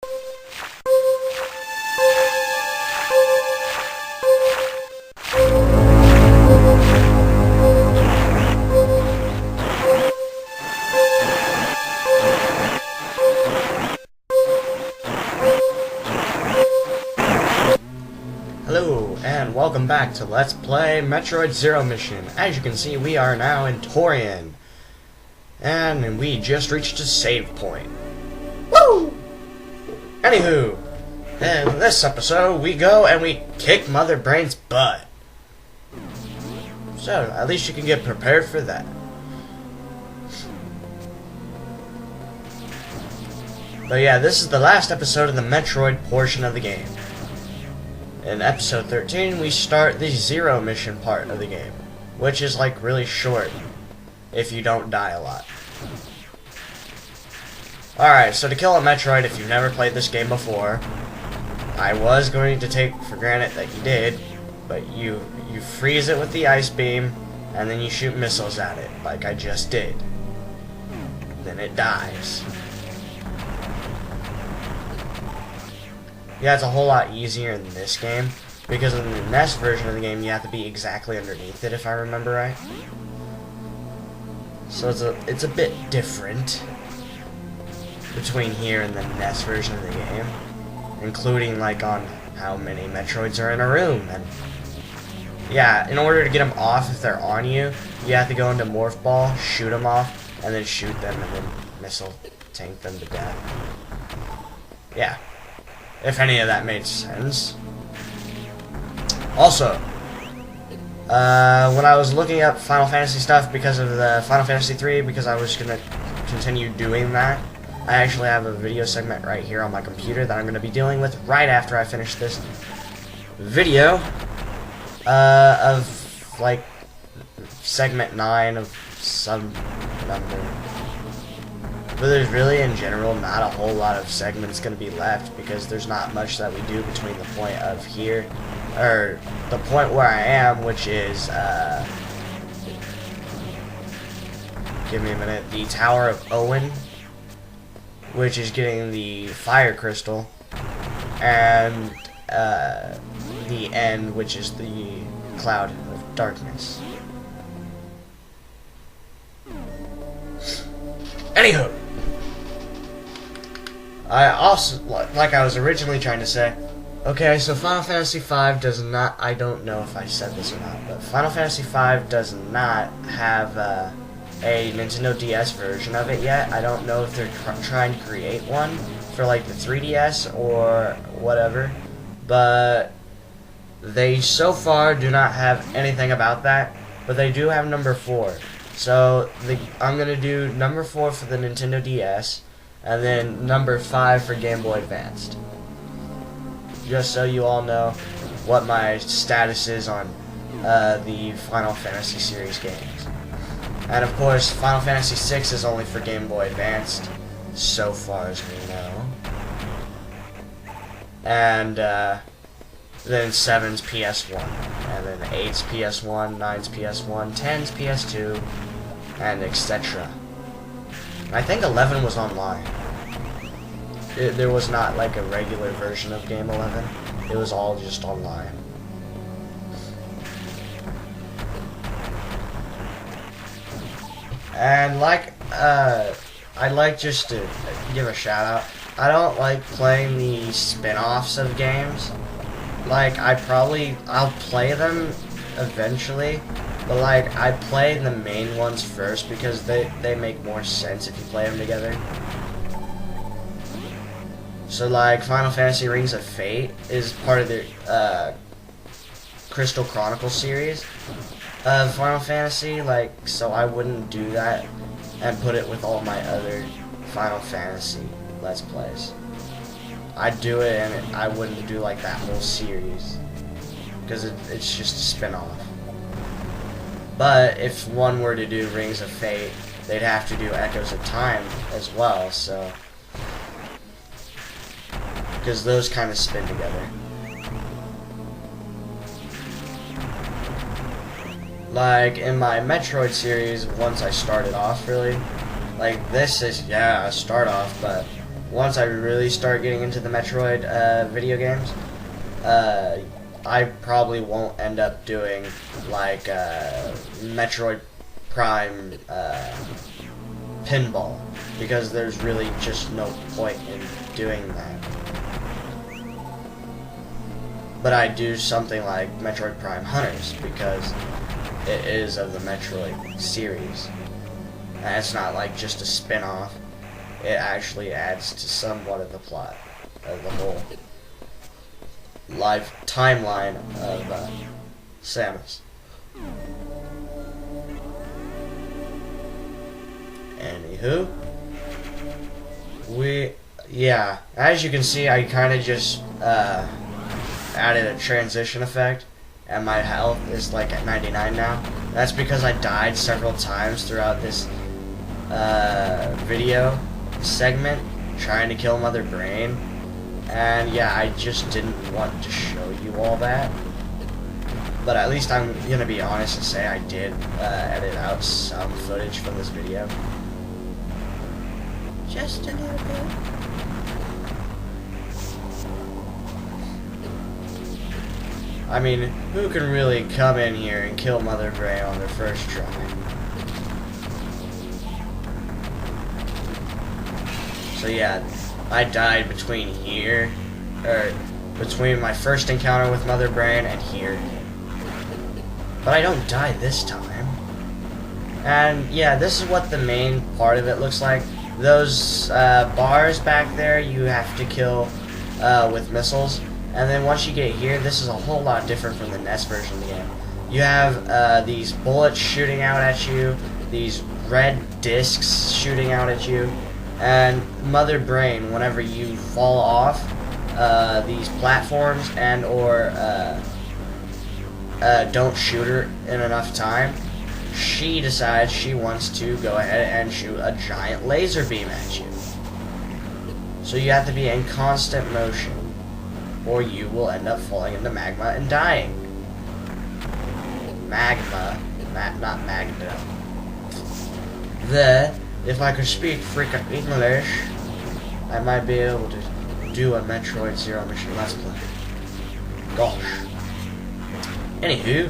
Hello, and welcome back to Let's Play Metroid Zero Mission. As you can see, we are now in Torian. And we just reached a save point. Woo! Anywho, in this episode, we go and we kick Mother Brain's butt. So, at least you can get prepared for that. But yeah, this is the last episode of the Metroid portion of the game. In episode 13, we start the Zero mission part of the game, which is like really short if you don't die a lot. Alright, so to kill a Metroid, if you've never played this game before, I was going to take for granted that you did, but you freeze it with the ice beam, and then you shoot missiles at it, like I just did. Then it dies. Yeah, it's a whole lot easier in this game, because in the NES version of the game, you have to be exactly underneath it, if I remember right. So it's a bit different between here and the NES version of the game, including like on how many Metroids are in a room. And yeah, in order to get them off if they're on you, you have to go into Morph Ball, shoot them off, and then shoot them, and then missile tank them to death. Yeah. If any of that made sense. Also, when I was looking up Final Fantasy stuff because of the Final Fantasy 3, because I was going to continue doing that, I actually have a video segment right here on my computer that I'm going to be dealing with right after I finish this video of, like, segment 9 of some number. But there's really, in general, not a whole lot of segments going to be left because there's not much that we do between the point of here, or the point where I am, which is, give me a minute, the Tower of Owen, which is getting the Fire Crystal, and the end, which is the Cloud of Darkness. Anywho, I also, like I was originally trying to say, okay, so Final Fantasy V does not, I don't know if I said this or not, but Final Fantasy V does not have a Nintendo DS version of it yet. I don't know if they're trying to create one for like the 3DS or whatever, but they so far do not have anything about that, but they do have number 4. So I'm going to do number 4 for the Nintendo DS, and then number 5 for Game Boy Advanced. Just so you all know what my status is on the Final Fantasy series games. And of course, Final Fantasy VI is only for Game Boy Advanced, so far as we know. And then 7's PS1, and then 8's PS1, 9's PS1, 10's PS2, and etc. I think 11 was online. There was not like a regular version of Game 11. It was all just online. And like, I'd like just to give a shout out. I don't like playing the spin-offs of games. Like, I'll play them eventually, but like, I play the main ones first because they make more sense if you play them together. So like, Final Fantasy Rings of Fate is part of the Crystal Chronicles series of Final Fantasy, like, so I wouldn't do that and put it with all my other Final Fantasy Let's Plays. I'd do it, and I wouldn't do like that whole series because it's just a spin-off. But if one were to do Rings of Fate, they'd have to do Echoes of Time as well, so because those kind of spin together. Like in my Metroid series, once I started off, really, like this is, yeah, a start off, but once I really start getting into the Metroid video games, I probably won't end up doing like Metroid Prime pinball, because there's really just no point in doing that. But I do something like Metroid Prime Hunters because it is of the Metroid series. And it's not like just a spin-off. It actually adds to somewhat of the plot of the whole life timeline of Samus. Anywho, yeah, as you can see, I kind of just added a transition effect, and my health is like at 99 now. That's because I died several times throughout this video segment trying to kill Mother Brain, and yeah, I just didn't want to show you all that. But at least I'm gonna be honest and say I did edit out some footage from this video. Just a little bit. I mean, who can really come in here and kill Mother Brain on their first try? So yeah, I died between here, or between my first encounter with Mother Brain and here. But I don't die this time. And yeah, this is what the main part of it looks like. Those bars back there you have to kill with missiles. And then once you get here, this is a whole lot different from the NES version of the game. You have these bullets shooting out at you, these red discs shooting out at you, and Mother Brain, whenever you fall off these platforms and or don't shoot her in enough time, she decides she wants to go ahead and shoot a giant laser beam at you. So you have to be in constant motion, or you will end up falling into magma and dying. Magma, not magna. If I could speak freaking English, I might be able to do a Metroid Zero Mission Let's Play. Gosh. Anywho,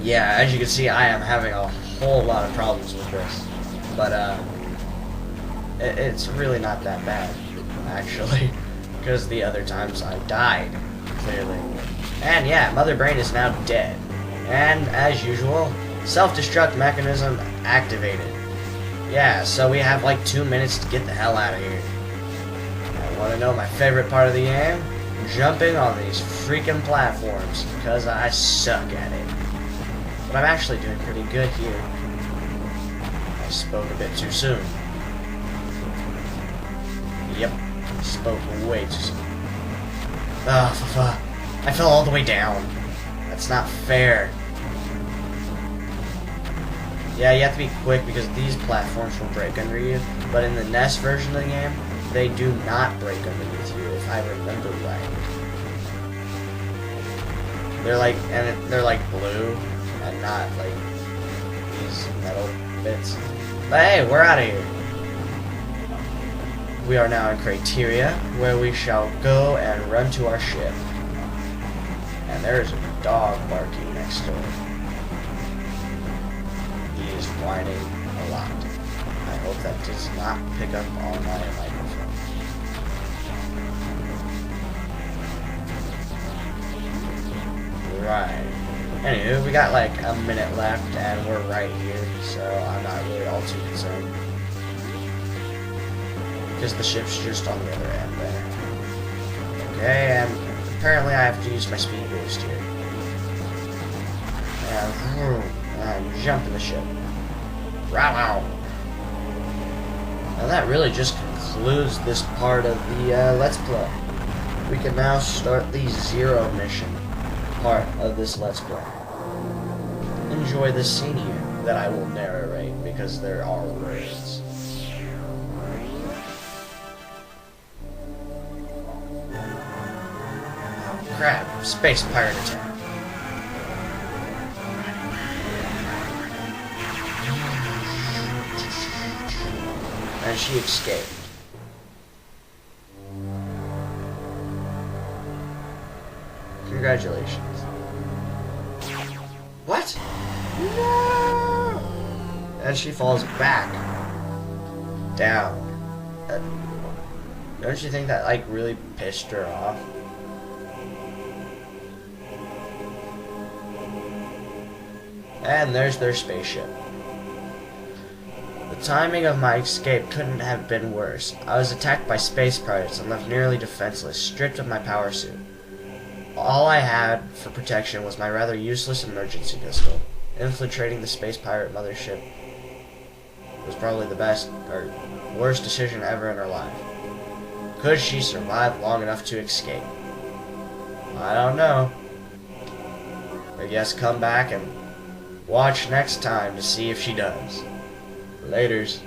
yeah, as you can see, I am having a whole lot of problems with this, but it's really not that bad, actually, because the other times I died, clearly. And yeah, Mother Brain is now dead, and as usual, self-destruct mechanism activated. Yeah, so we have like 2 minutes to get the hell out of here. I want to know my favorite part of the game? Jumping on these freaking platforms, because I suck at it. But I'm actually doing pretty good here. I spoke a bit too soon. Yep, spoke way too soon. I fell all the way down. That's not fair. Yeah, you have to be quick because these platforms will break under you, but in the NES version of the game, they do not break underneath you, if I remember right. They're like blue, and not like these metal bits. But hey, we're out of here. We are now in Criteria, where we shall go and run to our ship. And there is a dog barking next door. He is whining a lot. I hope that does not pick up on my microphone. Right. Anywho, we got like a minute left and we're right here, so I'm not really all too concerned. Because the ship's just on the other end there. Okay, and apparently I have to use my speed boost here. And jump in the ship. Wow. And that really just concludes this part of the Let's Play. We can now start the Zero mission part of this Let's Play. Enjoy the scene here that I will narrate because there are words. Oh crap, space pirate attack. and she escaped. Congratulations. What? No! And she falls back. Down. Don't you think that, like, really pissed her off? And there's their spaceship. The timing of my escape couldn't have been worse. I was attacked by space pirates and left nearly defenseless, stripped of my power suit. All I had for protection was my rather useless emergency pistol. Infiltrating the space pirate mothership was probably the best, or worst decision ever in her life. Could she survive long enough to escape? I don't know. I guess come back and watch next time to see if she does. Laters.